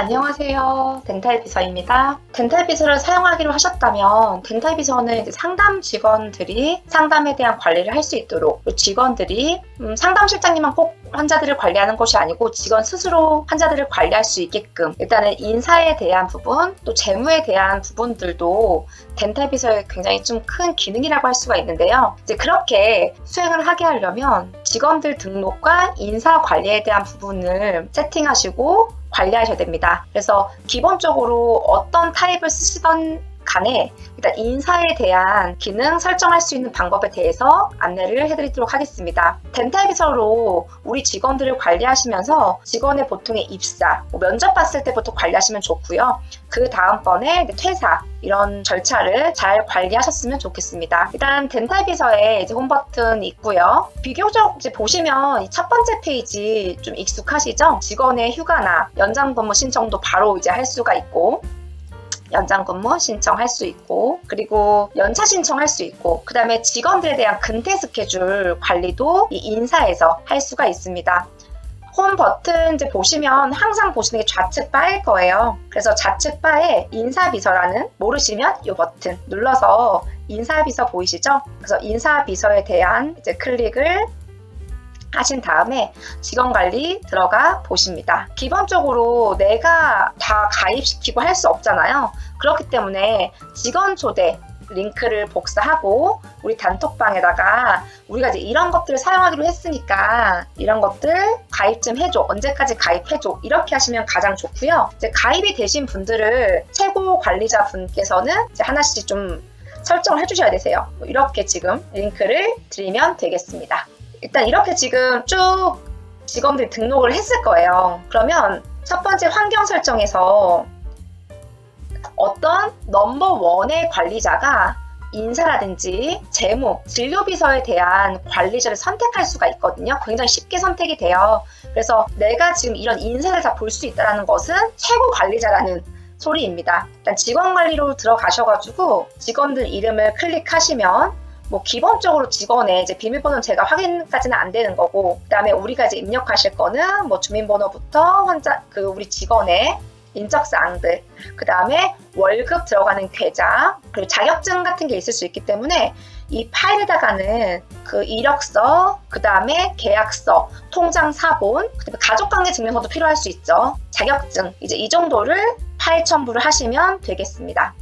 안녕하세요. 덴탈 비서입니다. 덴탈 비서를 사용하기로 하셨다면 덴탈 비서는 이제 상담 직원들이 상담에 대한 관리를 할 수 있도록, 직원들이 상담실장님만 꼭 환자들을 관리하는 것이 아니고 직원 스스로 환자들을 관리할 수 있게끔 일단은 인사에 대한 부분, 또 재무에 대한 부분들도 덴탈 비서의 굉장히 좀 큰 기능이라고 할 수가 있는데요. 이제 그렇게 수행을 하게 하려면 직원들 등록과 인사 관리에 대한 부분을 세팅하시고 관리하셔야 됩니다. 그래서 기본적으로 어떤 타입을 쓰시던 간에 일단 인사에 대한 기능 설정할 수 있는 방법에 대해서 안내를 해드리도록 하겠습니다. 덴탈 비서로 우리 직원들을 관리하시면서 직원의 보통의 입사, 면접 봤을 때부터 관리하시면 좋고요. 그 다음번에 퇴사 이런 절차를 잘 관리하셨으면 좋겠습니다. 일단 덴탈 비서에 홈 버튼이 있고요. 비교적 이제 보시면 이 첫 번째 페이지 좀 익숙하시죠? 직원의 휴가나 연장 근무 신청도 바로 이제 할 수가 있고, 연장 근무 신청할 수 있고, 그리고 연차 신청할 수 있고, 그 다음에 직원들에 대한 근태 스케줄 관리도 이 인사에서 할 수가 있습니다. 홈 버튼 이제 보시면 항상 보시는 게 좌측 바일 거예요. 그래서 좌측 바에 인사비서라는, 모르시면 이 버튼 눌러서 인사비서 보이시죠? 그래서 인사비서에 대한 이제 클릭을 하신 다음에 직원관리 들어가 보십니다. 기본적으로 내가 다 가입시키고 할 수 없잖아요. 그렇기 때문에 직원 초대 링크를 복사하고 우리 단톡방에다가 우리가 이제 이런 것들을 사용하기로 했으니까 이런 것들 가입 좀 해줘, 언제까지 가입해줘, 이렇게 하시면 가장 좋고요. 이제 가입이 되신 분들을 최고 관리자 분께서는 이제 하나씩 좀 설정을 해주셔야 되세요. 이렇게 지금 링크를 드리면 되겠습니다. 일단 이렇게 지금 쭉 직원들이 등록을 했을 거예요. 그러면 첫 번째 환경 설정에서 어떤 넘버1의 관리자가 인사라든지 재무, 진료비서에 대한 관리자를 선택할 수가 있거든요. 굉장히 쉽게 선택이 돼요. 그래서 내가 지금 이런 인사를 다 볼 수 있다는 것은 최고 관리자라는 소리입니다. 일단 직원관리로 들어가셔가지고 직원들 이름을 클릭하시면 기본적으로 직원의 이제 비밀번호는 제가 확인까지는 안 되는 거고, 그 다음에 우리가 이제 입력하실 거는 주민번호부터 우리 직원의 인적사항들, 그 다음에 월급 들어가는 계좌, 그리고 자격증 같은 게 있을 수 있기 때문에 이 파일에다가는 그 이력서, 그 다음에 계약서, 통장 사본, 그 다음에 가족관계 증명서도 필요할 수 있죠. 자격증, 이제 이 정도를 파일 첨부를 하시면 되겠습니다.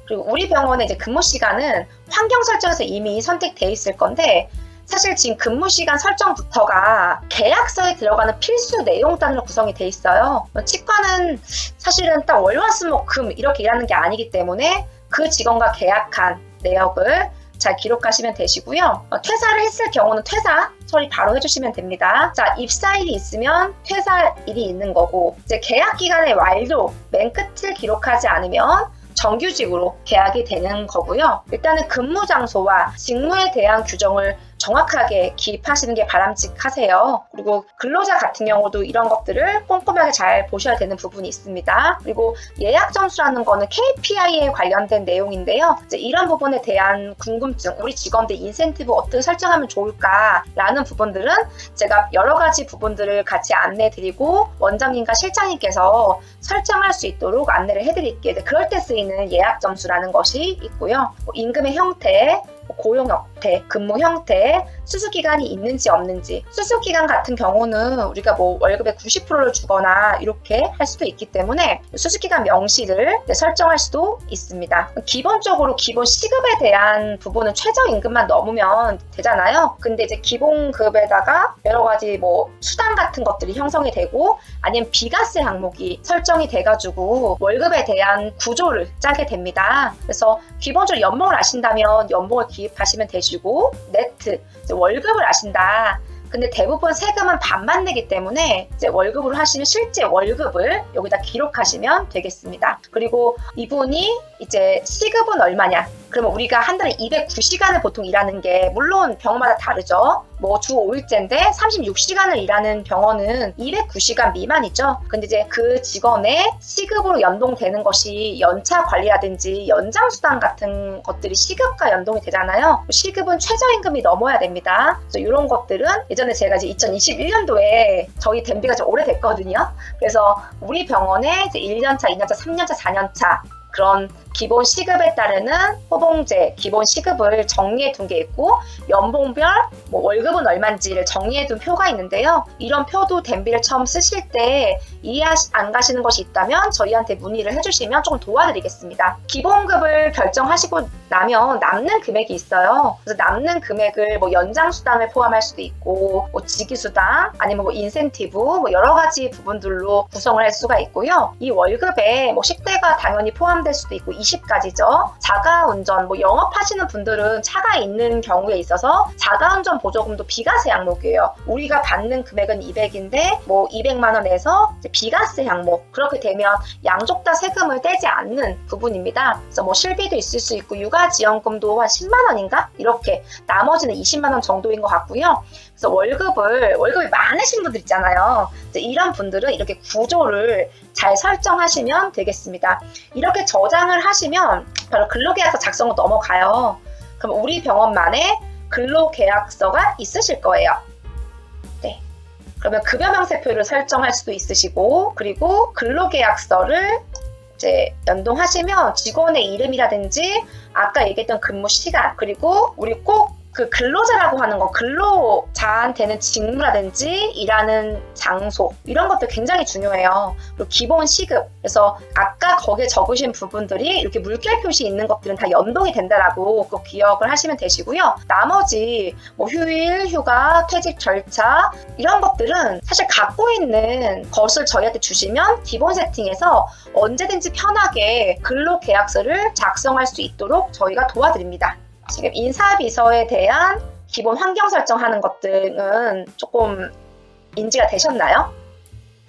그리고 우리 병원의 이제 근무 시간은 환경 설정에서 이미 선택되어 있을 건데, 사실 지금 근무 시간 설정부터가 계약서에 들어가는 필수 내용단으로 구성이 돼 있어요. 치과는 사실은 딱 월화수목금 이렇게 일하는 게 아니기 때문에 그 직원과 계약한 내역을 잘 기록하시면 되시고요. 퇴사를 했을 경우는 퇴사 처리 바로 해주시면 됩니다. 자, 입사일이 있으면 퇴사일이 있는 거고, 이제 계약 기간의 완료, 맨 끝을 기록하지 않으면 정규직으로 계약이 되는 거고요. 일단은 근무 장소와 직무에 대한 규정을 정확하게 기입하시는 게 바람직하세요. 그리고 근로자 같은 경우도 이런 것들을 꼼꼼하게 잘 보셔야 되는 부분이 있습니다. 그리고 예약 점수라는 거는 KPI에 관련된 내용인데요. 이제 이런 부분에 대한 궁금증, 우리 직원들 인센티브 어떻게 설정하면 좋을까라는 부분들은 제가 여러 가지 부분들을 같이 안내드리고 원장님과 실장님께서 설정할 수 있도록 안내를 해드릴게요. 그럴 때 쓰이는 예약 점수라는 것이 있고요. 임금의 형태, 고용 형태, 근무 형태, 수수기간이 있는지 없는지, 수수기간 같은 경우는 우리가 월급의 90%를 주거나 이렇게 할 수도 있기 때문에 수수기간 명시를 설정할 수도 있습니다. 기본적으로 기본 시급에 대한 부분은 최저임금만 넘으면 되잖아요. 근데 이제 기본급에다가 여러 가지 수당 같은 것들이 형성이 되고, 아니면 비과세 항목이 설정이 돼가지고 월급에 대한 구조를 짜게 됩니다. 그래서 기본적으로 연봉을 아신다면 연봉을 기입하시면 되시고, 네트, 월급을 아신다. 근데 대부분 세금은 반만 내기 때문에 이제 월급으로 하시면 실제 월급을 여기다 기록하시면 되겠습니다. 그리고 이분이 이제 시급은 얼마냐, 그러면 우리가 한 달에 209시간을 보통 일하는 게 물론 병원마다 다르죠. 뭐 주 5일제인데 36시간을 일하는 병원은 209시간 미만이죠. 근데 이제 그 직원의 시급으로 연동되는 것이 연차 관리라든지 연장수당 같은 것들이 시급과 연동이 되잖아요. 시급은 최저임금이 넘어야 됩니다. 그래서 이런 것들은 예전에 제가 이제 2021년도에 저희 댐비가 좀 오래됐거든요. 그래서 우리 병원에 이제 1년차, 2년차, 3년차, 4년차 그런 기본 시급에 따르는 호봉제, 기본 시급을 정리해 둔 게 있고 연봉별 뭐 월급은 얼마인지를 정리해 둔 표가 있는데요. 이런 표도 댐비를 처음 쓰실 때 이해 안 가시는 것이 있다면 저희한테 문의를 해주시면 조금 도와드리겠습니다. 기본급을 결정하시고 나면 남는 금액이 있어요. 그래서 남는 금액을 뭐 연장수당을 포함할 수도 있고 뭐 직위수당 아니면 뭐 인센티브 뭐 여러 가지 부분들로 구성을 할 수가 있고요. 이 월급에 뭐 식대가 당연히 포함될 수도 있고 20가지죠. 자가운전, 뭐 영업하시는 분들은 차가 있는 경우에 있어서 자가운전 보조금도 비과세 항목이에요. 우리가 받는 금액은 200인데 뭐 200만 원에서 비과세 항목. 그렇게 되면 양쪽 다 세금을 떼지 않는 부분입니다. 그래서 뭐 실비도 있을 수 있고 육아지원금도 한 10만 원인가? 이렇게 나머지는 20만 원 정도인 것 같고요. 그래서 월급이 많으신 분들 있잖아요. 이런 분들은 이렇게 구조를 잘 설정하시면 되겠습니다. 이렇게 저장을 하시면 바로 근로계약서 작성으로 넘어가요. 그럼 우리 병원만의 근로계약서가 있으실 거예요. 네. 그러면 급여 명세표를 설정할 수도 있으시고 그리고 근로계약서를 이제 연동하시면 직원의 이름이라든지 아까 얘기했던 근무 시간 그리고 우리 꼭 그 근로자라고 하는 거 근로자한테는 직무라든지 일하는 장소 이런 것들 굉장히 중요해요. 그리고 기본 시급 그래서 아까 거기에 적으신 부분들이 이렇게 물결 표시 있는 것들은 다 연동이 된다라고 꼭 기억을 하시면 되시고요. 나머지 뭐 휴일, 휴가, 퇴직 절차 이런 것들은 사실 갖고 있는 것을 저희한테 주시면 기본 세팅해서 언제든지 편하게 근로계약서를 작성할 수 있도록 저희가 도와드립니다. 지금 인사비서에 대한 기본 환경 설정하는 것들은 조금 인지가 되셨나요?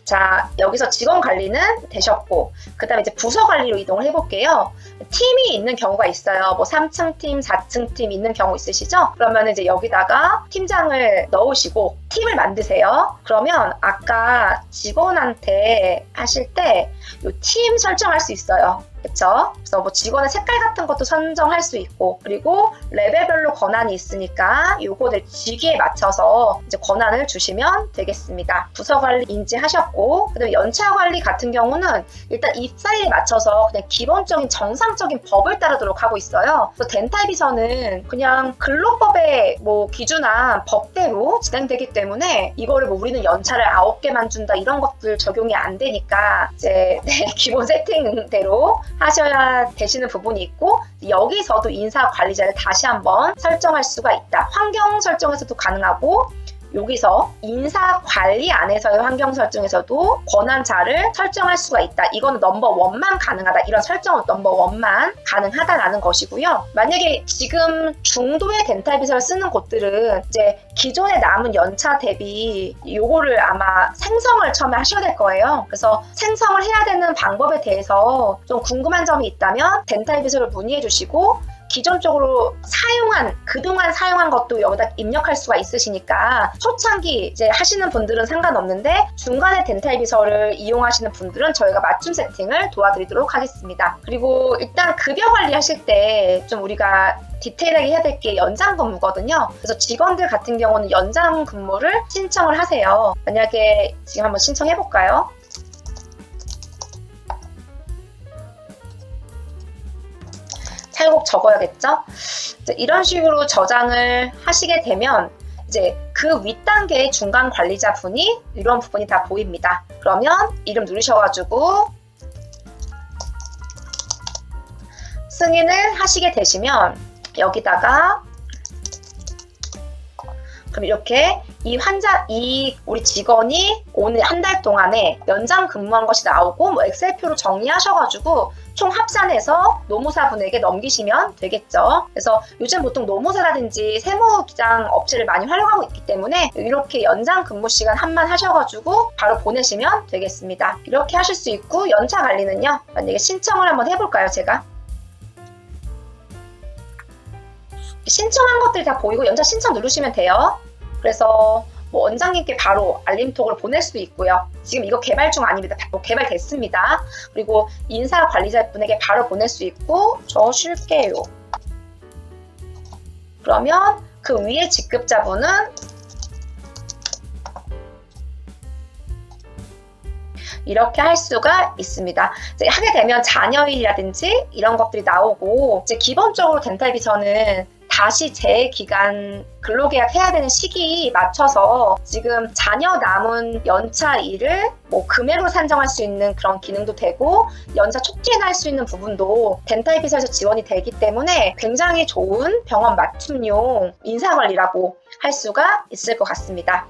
자, 여기서 직원 관리는 되셨고 그 다음에 이제 부서 관리로 이동을 해볼게요. 팀이 있는 경우가 있어요. 뭐 3층 팀, 4층 팀 있는 경우 있으시죠? 그러면 이제 여기다가 팀장을 넣으시고 팀을 만드세요. 그러면 아까 직원한테 하실 때 이 팀 설정할 수 있어요. 그쵸? 그래서 뭐 직원의 색깔 같은 것도 선정할 수 있고 그리고 레벨별로 권한이 있으니까 요거를 직위에 맞춰서 이제 권한을 주시면 되겠습니다. 부서 관리 인지하셨고 그다음에 연차 관리 같은 경우는 일단 입사일에 맞춰서 그냥 기본적인 정상적인 법을 따르도록 하고 있어요. 그래서 덴탈비서는 그냥 근로법에 뭐 기준한 법대로 진행되기 때문에 이거를 뭐 우리는 연차를 9개만 준다 이런 것들 적용이 안 되니까 이제 기본 세팅대로 하셔야 되시는 부분이 있고 여기서도 인사관리자를 다시 한번 설정할 수가 있다. 환경 설정에서도 가능하고 여기서 인사관리 안에서의 환경 설정에서도 권한자를 설정할 수가 있다. 이거는 넘버1만 가능하다. 이런 설정은 넘버1만 가능하다라는 것이고요. 만약에 지금 중도의 덴탈비서를 쓰는 곳들은 이제 기존에 남은 연차 대비 요거를 아마 생성을 처음에 하셔야 될 거예요. 그래서 생성을 해야 되는 방법에 대해서 좀 궁금한 점이 있다면 덴탈비서를 문의해 주시고 기존적으로 그동안 사용한 것도 여기다 입력할 수가 있으시니까 초창기 이제 하시는 분들은 상관없는데 중간에 덴탈비서를 이용하시는 분들은 저희가 맞춤 세팅을 도와드리도록 하겠습니다. 그리고 일단 급여 관리하실 때 좀 우리가 디테일하게 해야 될 게 연장 근무거든요. 그래서 직원들 같은 경우는 연장 근무를 신청을 하세요. 만약에 지금 한번 신청해 볼까요? 꼭 적어야겠죠? 이런 식으로 저장을 하시게 되면 이제 그 윗단계의 중간 관리자 분이 이런 부분이 다 보입니다. 그러면 이름 누르셔가지고 승인을 하시게 되시면 여기다가 그럼 이렇게 우리 직원이 오늘 한 달 동안에 연장 근무한 것이 나오고 뭐 엑셀표로 정리하셔가지고 총 합산해서 노무사분에게 넘기시면 되겠죠. 그래서 요즘 보통 노무사라든지 세무기장 업체를 많이 활용하고 있기 때문에 이렇게 연장 근무 시간 한만 하셔가지고 바로 보내시면 되겠습니다. 이렇게 하실 수 있고 연차 관리는요. 만약에 신청을 한번 해볼까요, 제가? 신청한 것들이 다 보이고 연차 신청 누르시면 돼요. 그래서 뭐 원장님께 바로 알림톡을 보낼 수도 있고요. 지금 이거 개발 중 아닙니다. 개발됐습니다. 그리고 인사 관리자분에게 바로 보낼 수 있고 저 쉴게요. 그러면 그 위에 직급자분은 이렇게 할 수가 있습니다. 이제 하게 되면 잔여일이라든지 이런 것들이 나오고 이제 기본적으로 덴탈비서는 다시 재기간 근로계약 해야 되는 시기에 맞춰서 지금 잔여 남은 연차일을 뭐 금액으로 산정할 수 있는 그런 기능도 되고 연차 촉진할 수 있는 부분도 덴탈비서에서 지원이 되기 때문에 굉장히 좋은 병원 맞춤용 인사관리라고 할 수가 있을 것 같습니다.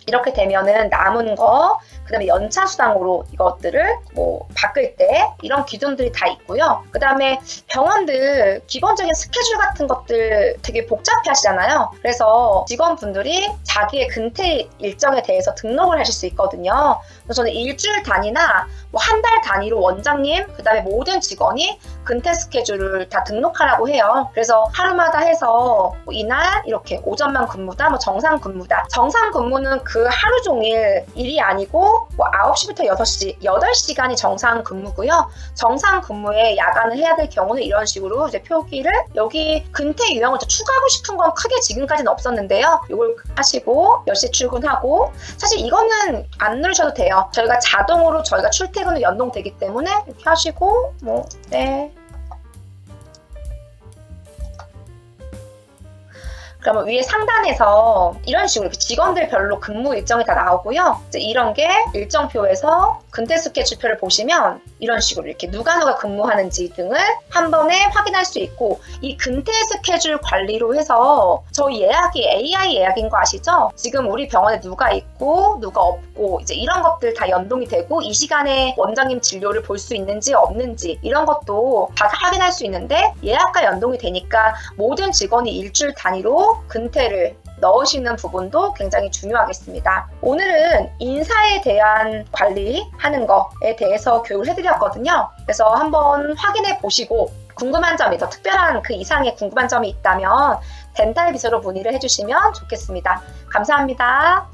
이렇게 되면은 남은 거, 그 다음에 연차 수당으로 이것들을 뭐 바꿀 때 이런 기준들이 다 있고요. 그 다음에 병원들 기본적인 스케줄 같은 것들 되게 복잡해 하시잖아요. 그래서 직원분들이 자기의 근태 일정에 대해서 등록을 하실 수 있거든요. 그래서 저는 일주일 단위나 뭐 한 달 단위로 원장님, 그 다음에 모든 직원이 근태 스케줄을 다 등록하라고 해요. 그래서 하루마다 해서 뭐 이날 이렇게 오전만 근무다, 뭐 정상 근무다. 정상 근무는 그 하루 종일 일이 아니고 뭐 9시부터 6시, 8시간이 정상 근무고요. 정상 근무에 야간을 해야 될 경우는 이런 식으로 이제 표기를 여기 근태 유형을 더 추가하고 싶은 건 크게 지금까지는 없었는데요. 이걸 하시고 몇 시 출근하고 사실 이거는 안 누르셔도 돼요. 저희가 자동으로 저희가 출퇴근을 연동되기 때문에 이렇게 하시고 뭐 네. 그러면 위에 상단에서 이런 식으로 직원들별로 근무 일정이 다 나오고요. 이제 이런 게 일정표에서 근태 스케줄표를 보시면 이런 식으로 이렇게 누가 근무하는지 등을 한 번에 확인할 수 있고 이 근태 스케줄 관리로 해서 저희 예약이 AI 예약인 거 아시죠? 지금 우리 병원에 누가 있고 누가 없고 이제 이런 것들 다 연동이 되고 이 시간에 원장님 진료를 볼 수 있는지 없는지 이런 것도 다 확인할 수 있는데 예약과 연동이 되니까 모든 직원이 일주일 단위로 근태를 넣으시는 부분도 굉장히 중요하겠습니다. 오늘은 인사에 대한 관리하는 것에 대해서 교육을 해드렸거든요. 그래서 한번 확인해 보시고 궁금한 점이 더 특별한 그 이상의 궁금한 점이 있다면 덴탈비서로 문의를 해주시면 좋겠습니다. 감사합니다.